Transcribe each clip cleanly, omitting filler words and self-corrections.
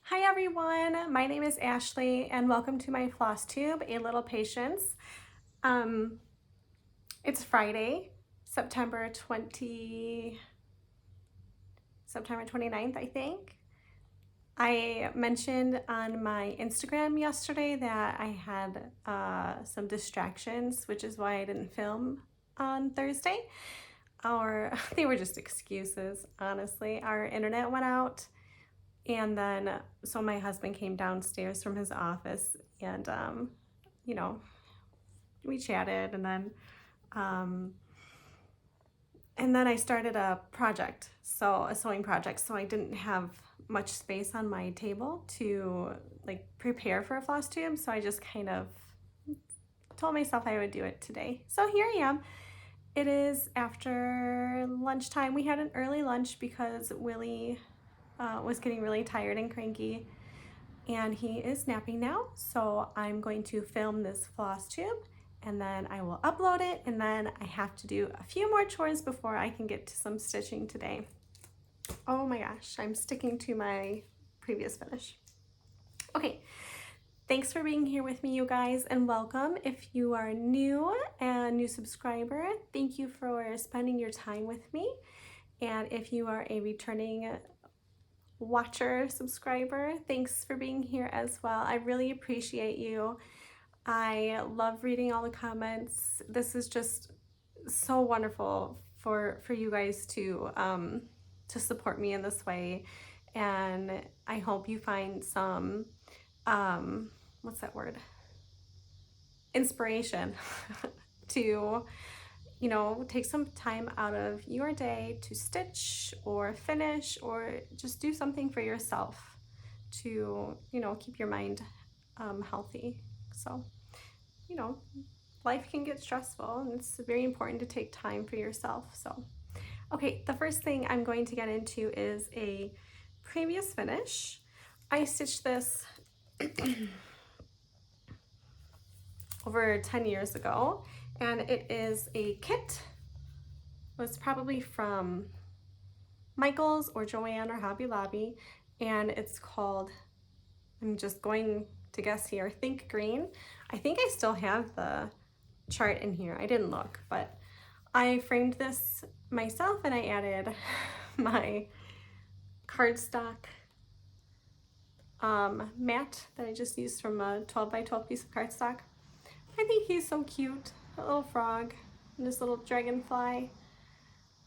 Hi everyone, my name is Ashley and welcome to my Flosstube, A Little Patience. It's Friday, September 29th, I think. I mentioned on my Instagram yesterday that I had some distractions, which is why I didn't film on Thursday. They were just excuses, honestly. Our internet went out. And then, so my husband came downstairs from his office and, you know, we chatted and then I started a project, a sewing project. So I didn't have much space on my table to like prepare for a floss tube. So I just kind of told myself I would do it today. So here I am. It is after lunchtime. We had an early lunch because Willie was getting really tired and cranky, and he is napping now. So I'm going to film this floss tube and then I will upload it, and then I have to do a few more chores before I can get to some stitching today. Oh my gosh, I'm sticking to my previous finish. Okay, thanks for being here with me, you guys, and welcome. If you are new and new subscriber, thank you for spending your time with me. And if you are a returning watcher, subscriber, thanks for being here as well. I really appreciate you. I love reading all the comments. This is just so wonderful for you guys to support me in this way, and I hope you find some what's that word? Inspiration to take some time out of your day to stitch or finish or just do something for yourself to, keep your mind healthy. So, life can get stressful and it's very important to take time for yourself. So, okay, the first thing I'm going to get into is a previous finish. I stitched this over 10 years ago, and it is a kit. It was probably from Michael's or Joann or Hobby Lobby, and it's called, I'm just going to guess here, Think Green. I think I still have the chart in here. I didn't look, but I framed this myself and I added my cardstock mat that I just used from a 12 by 12 piece of cardstock. I think he's so cute, a little frog and this little dragonfly.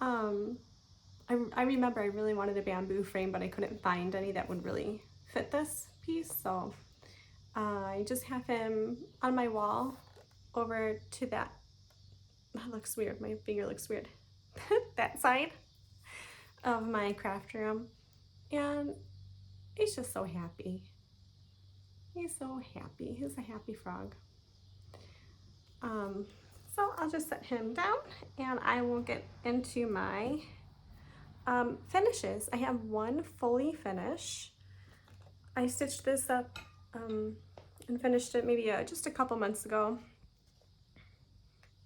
I remember I really wanted a bamboo frame, but I couldn't find any that would really fit this piece, so I just have him on my wall over to that looks weird, my finger looks weird, that side of my craft room, and he's just so happy. He's so happy. He's a happy frog. So I'll just set him down and I will get into my finishes. I have one fully finish. I stitched this up and finished it maybe just a couple months ago.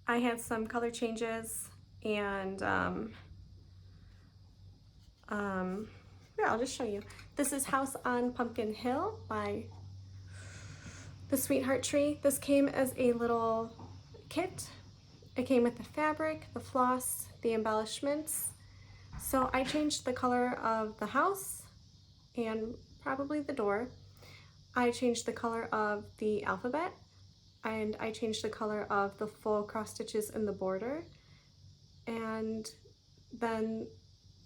I had some color changes and yeah, I'll just show you. This is House on Pumpkin Hill by the Sweetheart Tree. This came as a little kit. It came with the fabric, the floss, the embellishments. So I changed the color of the house and probably the door. I changed the color of the alphabet, and I changed the color of the full cross stitches in the border. And then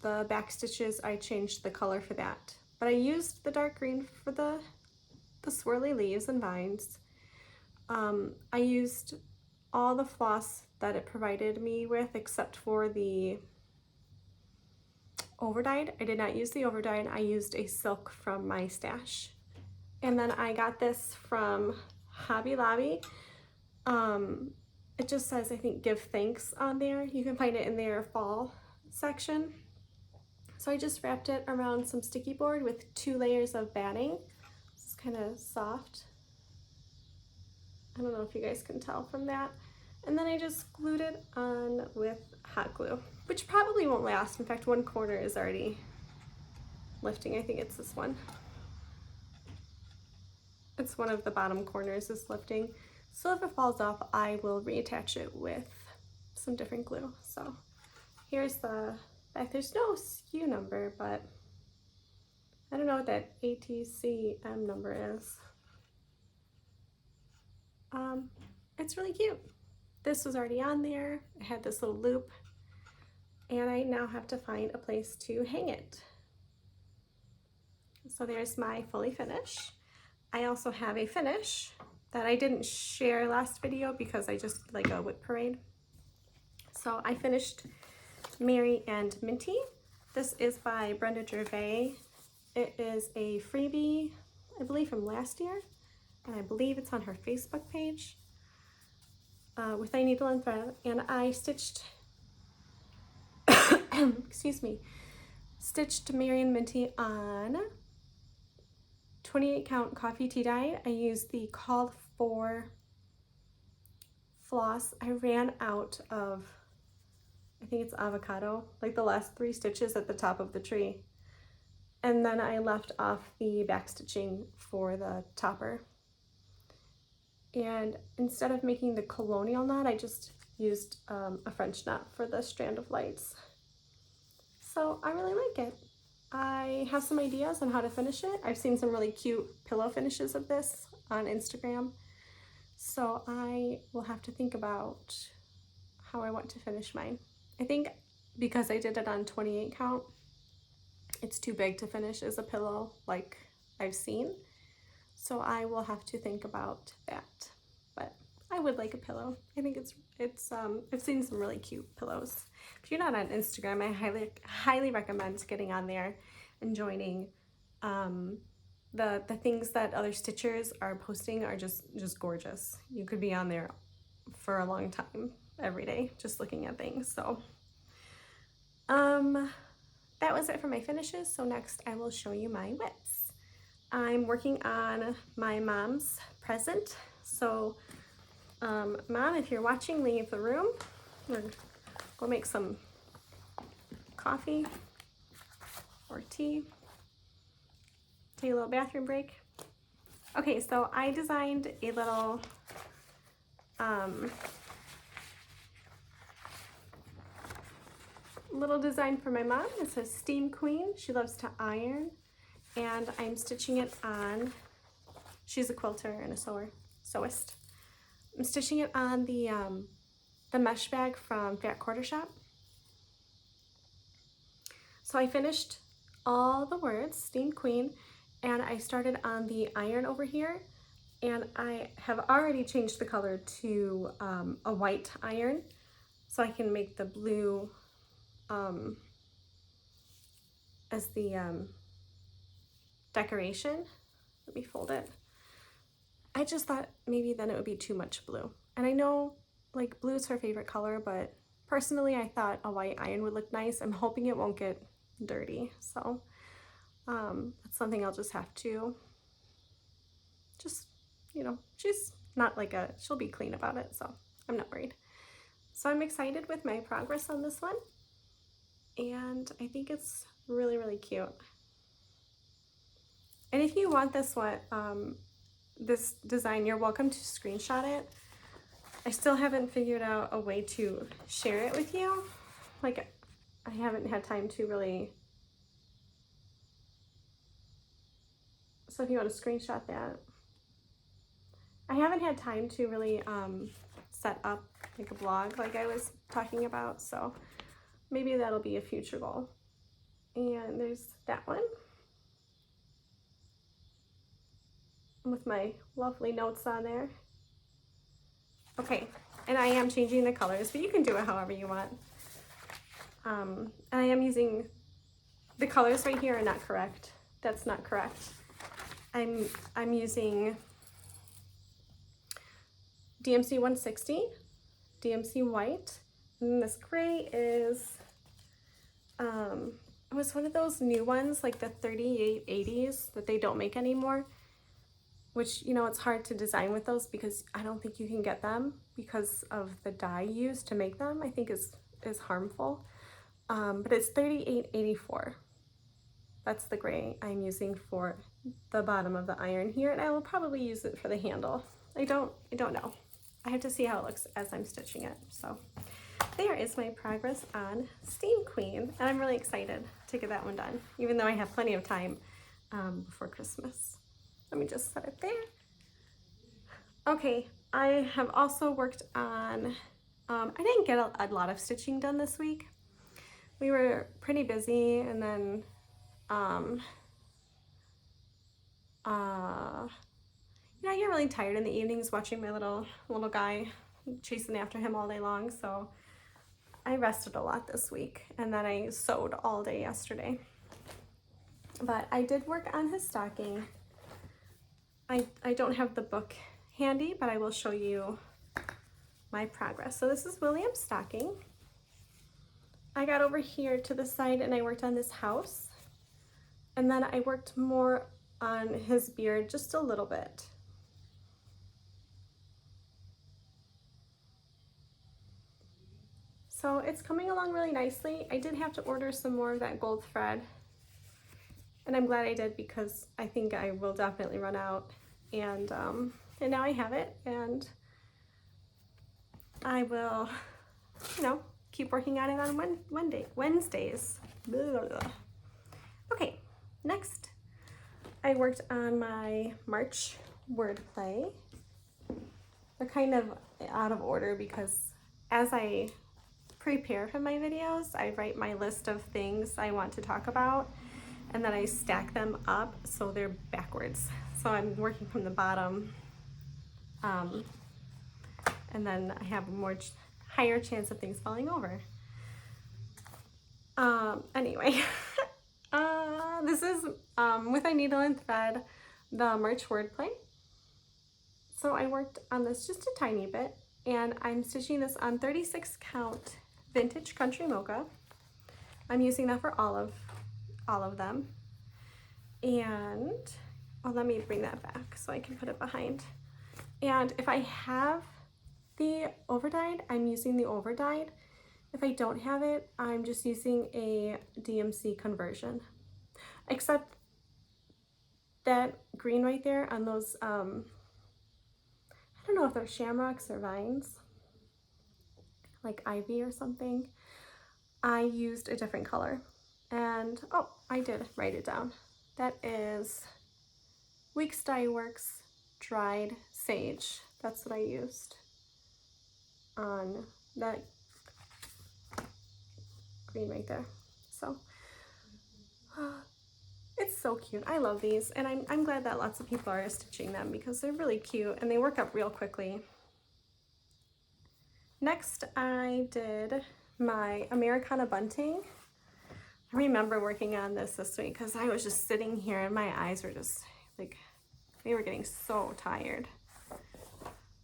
the back stitches, I changed the color for that. But I used the dark green for the swirly leaves and vines. I used all the floss that it provided me with except for the overdyed. I did not use the overdyed. I used a silk from my stash. And then I got this from Hobby Lobby. It just says, I think, give thanks on there. You can find it in their fall section. So I just wrapped it around some sticky board with 2 layers of batting. It's kind of soft. I don't know if you guys can tell from that. And then I just glued it on with hot glue, which probably won't last. In fact, one corner is already lifting. I think it's this one. it's one of the bottom corners is lifting. So if it falls off, I will reattach it with some different glue. So here's the back. There's no SKU number, but I don't know what that ATCM number is. It's really cute. This was already on there. I had this little loop, and I now have to find a place to hang it. So there's my fully finish. I also have a finish that I didn't share last video because I just did like a whip parade. So I finished Mary and Minty. This is by Brenda Gervais. It is a freebie, I believe from last year, and I believe it's on her Facebook page with a needle and thread. And I stitched, excuse me, stitched Mary and Minty on 28 count coffee tea dye. I used the called for floss. I ran out of, I think it's avocado, like the last 3 stitches at the top of the tree. And then I left off the back stitching for the topper. And instead of making the colonial knot, I just used a French knot for the strand of lights. So I really like it. I have some ideas on how to finish it. I've seen some really cute pillow finishes of this on Instagram. So I will have to think about how I want to finish mine. I think because I did it on 28 count, it's too big to finish as a pillow like I've seen. So I will have to think about that. But I would like a pillow. I think I've seen some really cute pillows. If you're not on Instagram, I highly recommend getting on there and joining. The things that other stitchers are posting are just gorgeous. You could be on there for a long time every day just looking at things. So that was it for my finishes. So next I will show you my whips. I'm working on my mom's present. So Mom, if you're watching, leave the room. We're gonna make some coffee or tea. Take a little bathroom break. Okay, so I designed a little design for my mom. It says Steam Queen. She loves to iron, and I'm stitching it on, she's a quilter and a sewist. I'm stitching it on the mesh bag from Fat Quarter Shop. So I finished all the words, Steam Queen, and I started on the iron over here, and I have already changed the color to a white iron so I can make the blue as the decoration. Let me fold it. I just thought maybe then it would be too much blue. And I know like blue is her favorite color, but personally I thought a white iron would look nice. I'm hoping it won't get dirty. So that's something I'll just have to you know, she's not like she'll be clean about it, so I'm not worried. So I'm excited with my progress on this one. And I think it's really, really cute. And if you want this one, this design, you're welcome to screenshot it. I still haven't figured out a way to share it with you. Like, I haven't had time to really. So if you want to screenshot that. I haven't had time to really set up like a blog like I was talking about, so maybe that'll be a future goal. And there's that one with my lovely notes on there. Okay, and I am changing the colors, but you can do it however you want. And I am using, the colors right here are not correct. That's not correct. I'm using DMC 160, DMC white, and this gray is, it was one of those new ones, like the 3880s that they don't make anymore, which, you know, it's hard to design with those because I don't think you can get them because of the dye used to make them. I think is harmful, but it's 3884. That's the gray I'm using for the bottom of the iron here, and I will probably use it for the handle. I don't know. I have to see how it looks as I'm stitching it. So there is my progress on Steam Queen, and I'm really excited to get that one done, even though I have plenty of time before Christmas. Let me just set it there. Okay, I have also worked on, I didn't get a lot of stitching done this week. We were pretty busy, and then you know, I get really tired in the evenings watching my little guy, chasing after him all day long, so I rested a lot this week, and then I sewed all day yesterday. But I did work on his stocking. I don't have the book handy, but I will show you my progress. So this is William's stocking. I got over here to the side and I worked on this house, and then I worked more on his beard just a little bit. So it's coming along really nicely. I did have to order some more of that gold thread, and I'm glad I did because I think I will definitely run out. And now I have it, and I will, you know, keep working on it on Wednesdays. Blah, blah, blah. Okay, next I worked on my March wordplay. They're kind of out of order because as I prepare for my videos, I write my list of things I want to talk about, and then I stack them up so they're backwards. So I'm working from the bottom, and then I have a higher chance of things falling over. Anyway, this is with a needle and thread, the March wordplay. So I worked on this just a tiny bit, and I'm stitching this on 36 count vintage country mocha. I'm using that for all of them. And let me bring that back so I can put it behind. And if I have the overdyed, I'm using the overdyed. If I don't have it, I'm just using a DMC conversion. Except that green right there on those, I don't know if they're shamrocks or vines, like ivy or something. I used a different color, and oh, I did write it down. That is Weeks Dye Works dried sage. That's what I used on that green right there. So it's so cute. I love these, and I'm glad that lots of people are stitching them because they're really cute and they work up real quickly. Next, I did my Americana bunting. I remember working on this week because I was just sitting here and my eyes were just like, they were getting so tired.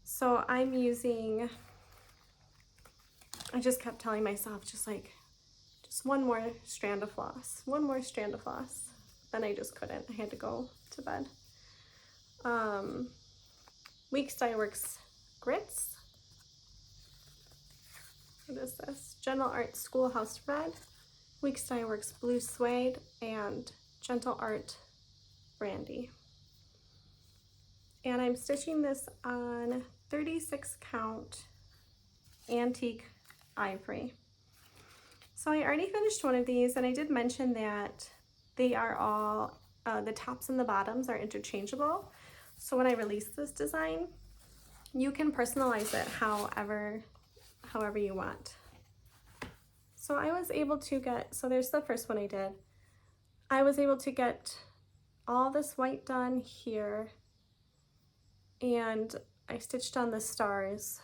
So I'm using, I just kept telling myself just one more strand of floss, one more strand of floss. Then I just couldn't, I had to go to bed. Weeks Dye Works grits. What is this? Gentle Art Schoolhouse Red, Weeks Dye Works Blue Suede, and Gentle Art Brandy. And I'm stitching this on 36 count antique ivory. So I already finished one of these, and I did mention that they are all, the tops and the bottoms are interchangeable. So when I release this design, you can personalize it however you want. So I was able to get, so there's the first one I did. I was able to get all this white done here, and I stitched on the stars.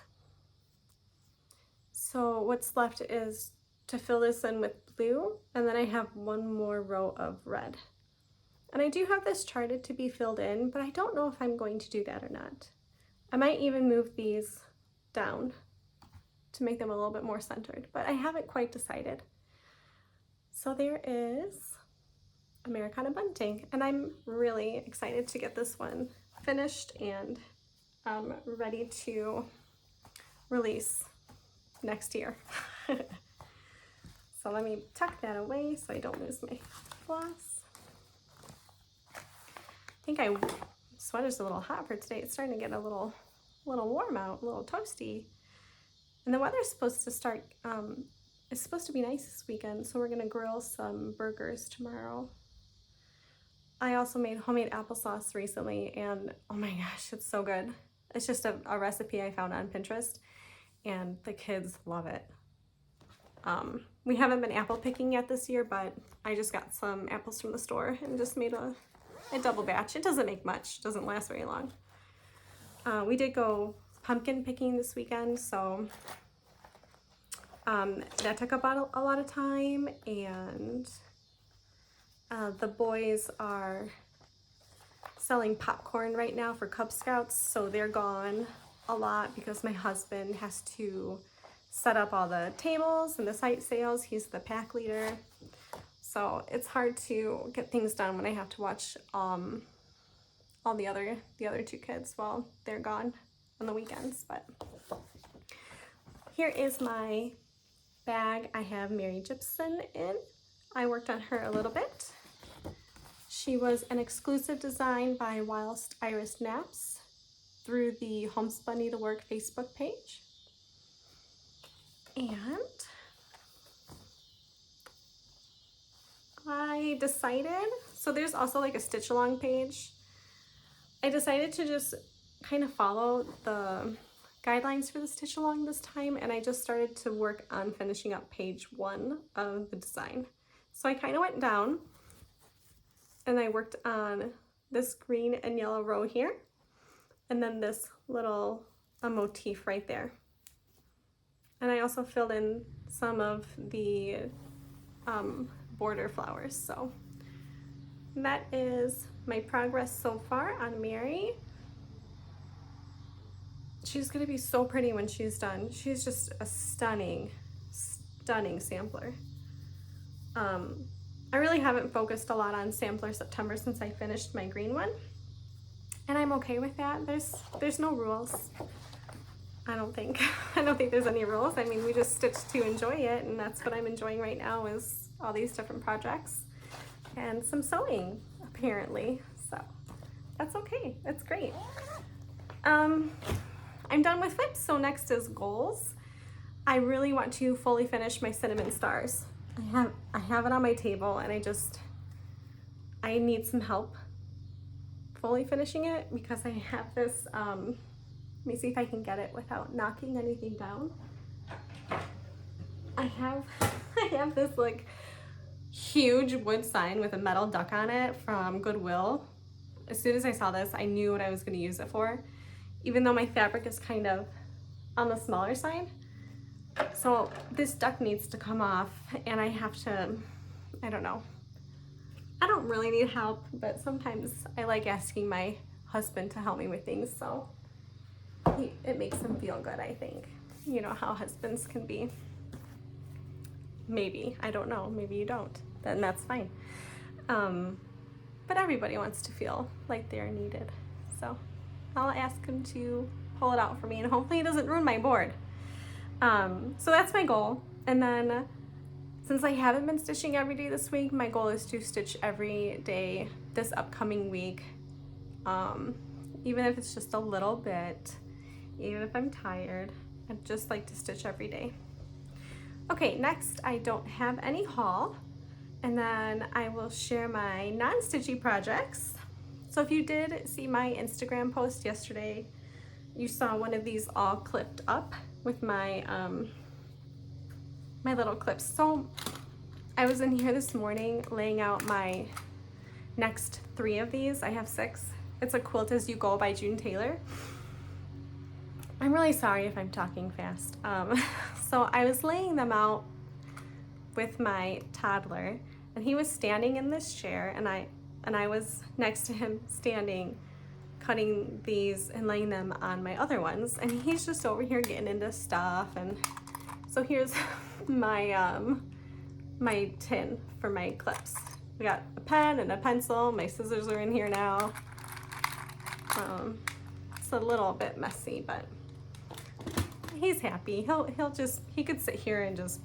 So what's left is to fill this in with blue, and then I have one more row of red. And I do have this charted to be filled in, but I don't know if I'm going to do that or not. I might even move these down to make them a little bit more centered, but I haven't quite decided. So there is Americana bunting, and I'm really excited to get this one finished and ready to release next year. So let me tuck that away so I don't lose my floss. think sweater's a little hot for today. It's starting to get a little warm out, a little toasty. And the weather's supposed to start, it's supposed to be nice this weekend, so we're gonna grill some burgers tomorrow. I also made homemade applesauce recently, and oh my gosh, it's so good. It's just a recipe I found on Pinterest, and the kids love it. We haven't been apple picking yet this year, but I just got some apples from the store and just made a double batch. It doesn't make much, it doesn't last very long. We did go pumpkin picking this weekend, so that took up a lot of time, and the boys are selling popcorn right now for Cub Scouts, so they're gone a lot because my husband has to set up all the tables and the site sales. He's the pack leader, so it's hard to get things done when I have to watch all the other two kids while they're gone on the weekends. But here is my bag I have Mary Gibson in. I worked on her a little bit. She was an exclusive design by Whilst Iris Naps through the Homespun Needlework Facebook page. And I decided, so there's also like a stitch along page. I decided to just kind of follow the guidelines for the stitch along this time, and I just started to work on finishing up page 1 of the design. So I kind of went down and I worked on this green and yellow row here, and then this little motif right there. And I also filled in some of the border flowers. So that is my progress so far on Mary. She's gonna be so pretty when she's done. She's just a stunning sampler. I really haven't focused a lot on Sampler September since I finished my green one, and I'm okay with that. There's no rules. I don't think there's any rules. I mean, we just stitch to enjoy it, and that's what I'm enjoying right now, is all these different projects and some sewing apparently. So that's okay. It's great. I'm done with WIPs, so next is goals. I really want to fully finish my cinnamon stars. I have it on my table, and I need some help fully finishing it because I have this, let me see if I can get it without knocking anything down. I have this like huge wood sign with a metal duck on it from Goodwill. As soon as I saw this, I knew what I was going to use it for, even though my fabric is kind of on the smaller side. So this duck needs to come off, and I have to, I don't know. I don't really need help, but sometimes I like asking my husband to help me with things, so it makes him feel good, I think. You know how husbands can be. Maybe, I don't know, maybe you don't, then that's fine. But everybody wants to feel like they're needed, so I'll ask him to pull it out for me, and hopefully it doesn't ruin my board. So that's my goal. And then since I haven't been stitching every day this week, my goal is to stitch every day this upcoming week. Even if it's just a little bit, even if I'm tired, I'd just like to stitch every day. Okay, next, I don't have any haul, and then I will share my non-stitchy projects. So if you did see my Instagram post yesterday, you saw one of these all clipped up with my my little clips. So I was in here this morning laying out my next 3 of these. I have 6. It's a Quilt As You Go by June Taylor. I'm really sorry if I'm talking fast. So I was laying them out with my toddler, and he was standing in this chair, and I was next to him standing, cutting these and laying them on my other ones, and he's just over here getting into stuff. And so here's my my tin for my clips. We got a pen and a pencil. My scissors are in here now. It's a little bit messy, but he's happy. He could sit here and just,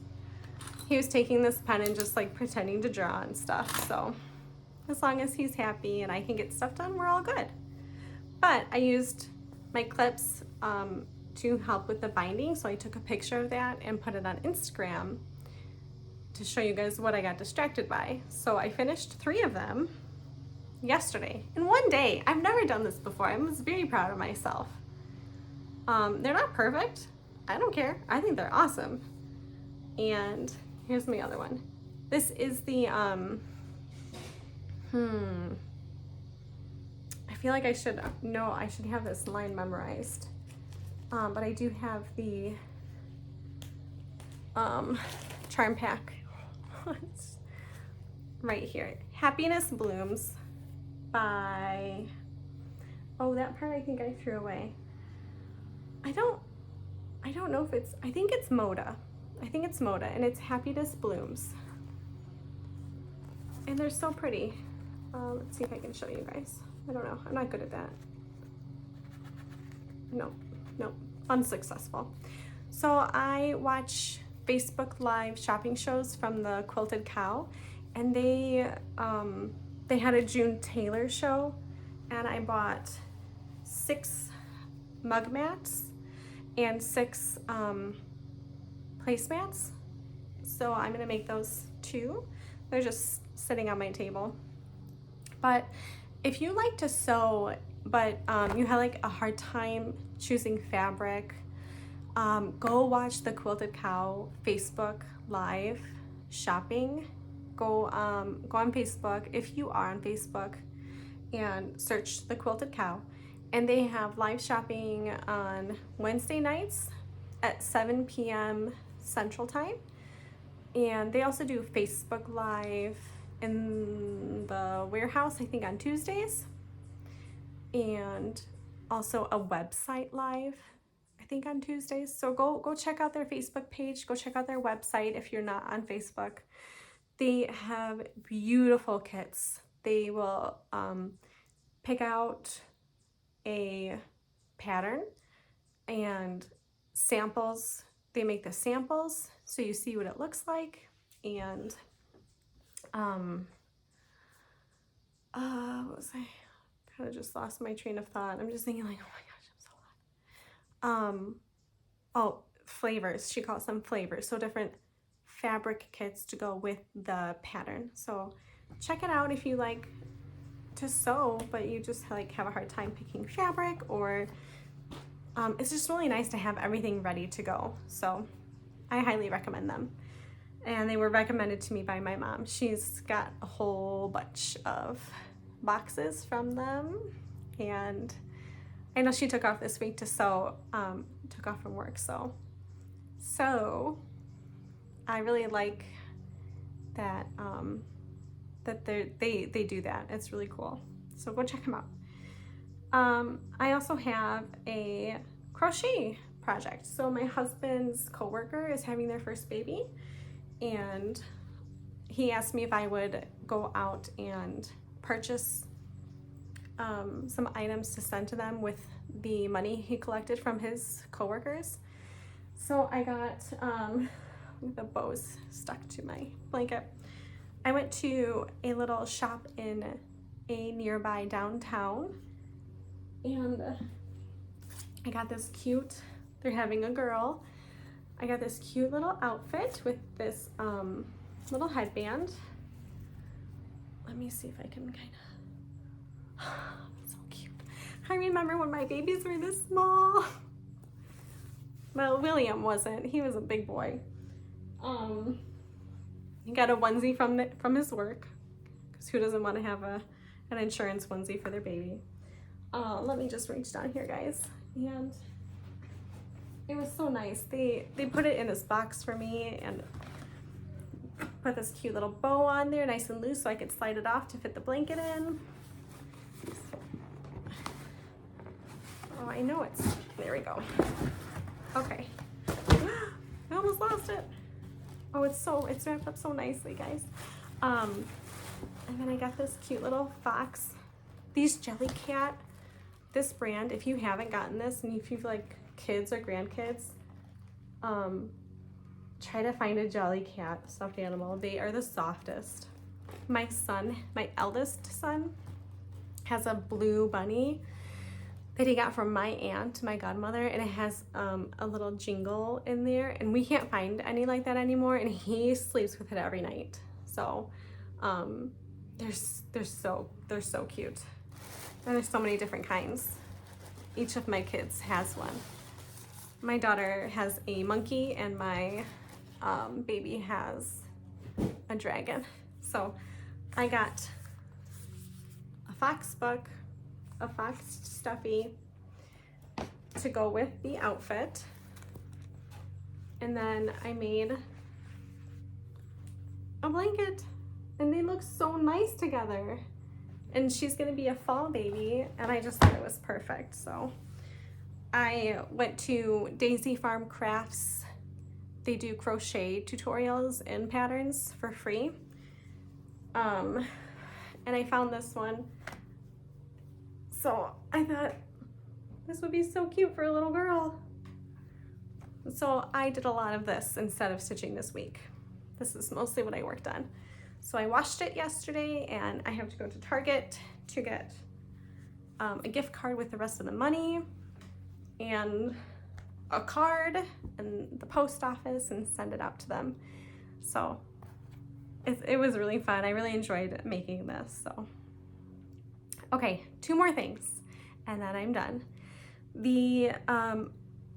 he was taking this pen and just like pretending to draw and stuff. So As long as he's happy and I can get stuff done, we're all good. But I used my clips to help with the binding, so I took a picture of that and put it on Instagram to show you guys what I got distracted by. So I finished 3 of them yesterday in one day. I've never done this before. I was very proud of myself. They're not perfect. I don't care. I think they're awesome. And here's my other one. This is the I feel like I should have this line memorized. But I do have the charm pack right here. Happiness Blooms by, oh, that part I think I threw away. I don't know if it's, I think it's Moda. And it's Happiness Blooms. And they're so pretty. Let's see if I can show you guys. I don't know, I'm not good at that. Nope, unsuccessful. So I watch Facebook Live shopping shows from the Quilted Cow, and they had a June Taylor show, and I bought 6 mug mats and 6 placemats. So I'm gonna make those too. They're just sitting on my table. But if you like to sew, but you have like a hard time choosing fabric, go watch the Quilted Cow Facebook Live shopping. Go on Facebook, if you are on Facebook, and search the Quilted Cow. And they have live shopping on Wednesday nights at 7 p.m. Central Time. And they also do Facebook Live in the warehouse, I think on Tuesdays. And also a website live, I think on Tuesdays. So go check out their Facebook page, go check out their website if you're not on Facebook. They have beautiful kits. They will pick out a pattern and samples. They make the samples so you see what it looks like. And what was I? Kind of just lost my train of thought. I'm just thinking like, oh my gosh, I'm so hot. Oh, flavors. She calls them flavors. So different fabric kits to go with the pattern. So check it out if you like to sew, but you just like have a hard time picking fabric, or it's just really nice to have everything ready to go. So I highly recommend them. And they were recommended to me by my mom. She's got a whole bunch of boxes from them, and I know she took off this week to sew, took off from work, so I really like that that they do that. It's really cool, so go check them out. I also have a crochet project. So my husband's coworker is having their first baby, and he asked me if I would go out and purchase some items to send to them with the money he collected from his coworkers. So I got the bows stuck to my blanket. I went to a little shop in a nearby downtown, and I got this cute, they're having a girl, I got this cute little outfit with this little headband. Let me see if I can kind of, so cute. I remember when my babies were this small. Well, William wasn't, he was a big boy. He got a onesie from his work, because who doesn't want to have an insurance onesie for their baby? Let me just reach down here, guys. And it was so nice. They put it in this box for me and put this cute little bow on there, nice and loose, so I could slide it off to fit the blanket in. Oh, I know it's, there we go. Okay. I almost lost it. Oh, it's wrapped up so nicely, guys. And then I got this cute little fox. These Jellycat, this brand, if you haven't gotten this and if you've like kids or grandkids, try to find a Jellycat stuffed animal. They are the softest. my son, my eldest son, has a blue bunny that he got from my aunt, my godmother, and it has a little jingle in there, and we can't find any like that anymore, and he sleeps with it every night. So they're so cute, and there's so many different kinds. Each of my kids has one. My daughter has a monkey, and my baby has a dragon. So I got a fox book, a fox stuffy to go with the outfit, and then I made a blanket, and they look so nice together. And she's gonna be a fall baby, and I just thought it was perfect. So I went to Daisy Farm Crafts. They do crochet tutorials and patterns for free. And I found this one. So I thought this would be so cute for a little girl. So I did a lot of this instead of stitching this week. This is mostly what I worked on. So I washed it yesterday, and I have to go to Target to get a gift card with the rest of the money and a card and the post office and send it out to them. So it was really fun. I really enjoyed making this. So okay, 2 more things and then I'm done.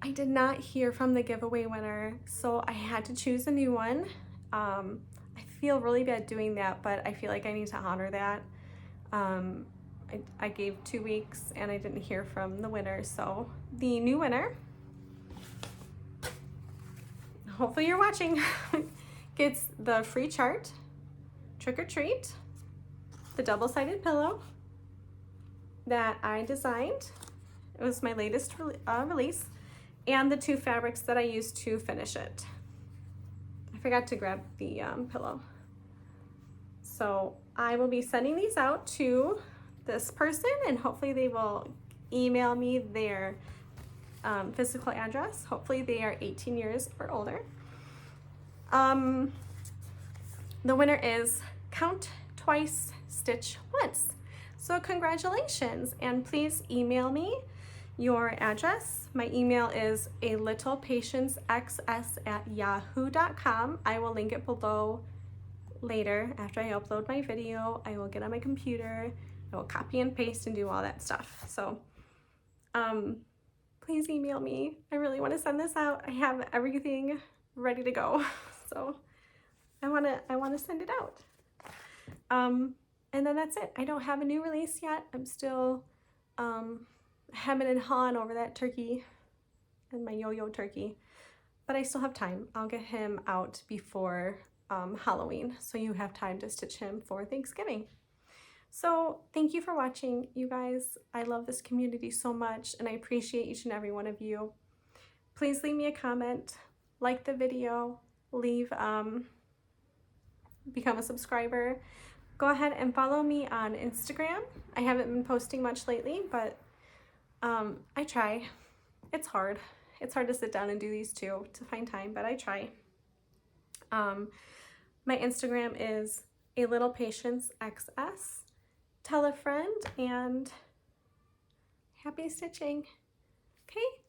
I did not hear from the giveaway winner, so I had to choose a new one. I feel really bad doing that, but I feel like I need to honor that. I gave 2 weeks and I didn't hear from the winner, so the new winner, hopefully you're watching, gets the free chart, Trick or Treat, the double-sided pillow that I designed. It was my latest release, and the 2 fabrics that I used to finish it. I forgot to grab the pillow. So I will be sending these out to this person, and hopefully they will email me their physical address. Hopefully they are 18 years or older. The winner is Count Twice, Stitch Once. So congratulations, and please email me your address. My email is alittlepatiencexs@yahoo.com. I will link it below later. After I upload my video, I will get on my computer, I will copy and paste and do all that stuff. So please email me. I really want to send this out. I have everything ready to go. So I want to send it out. And then that's it. I don't have a new release yet. I'm still hemming and hawing over that turkey and my yo-yo turkey, but I still have time. I'll get him out before Halloween, so you have time to stitch him for Thanksgiving. So thank you for watching, you guys. I love this community so much, and I appreciate each and every one of you. Please leave me a comment, like the video, become a subscriber. Go ahead and follow me on Instagram. I haven't been posting much lately, but I try. It's hard. It's hard to sit down and do these two, to find time, but I try. My Instagram is alittlepatiencexs. Tell a friend, and happy stitching. Okay?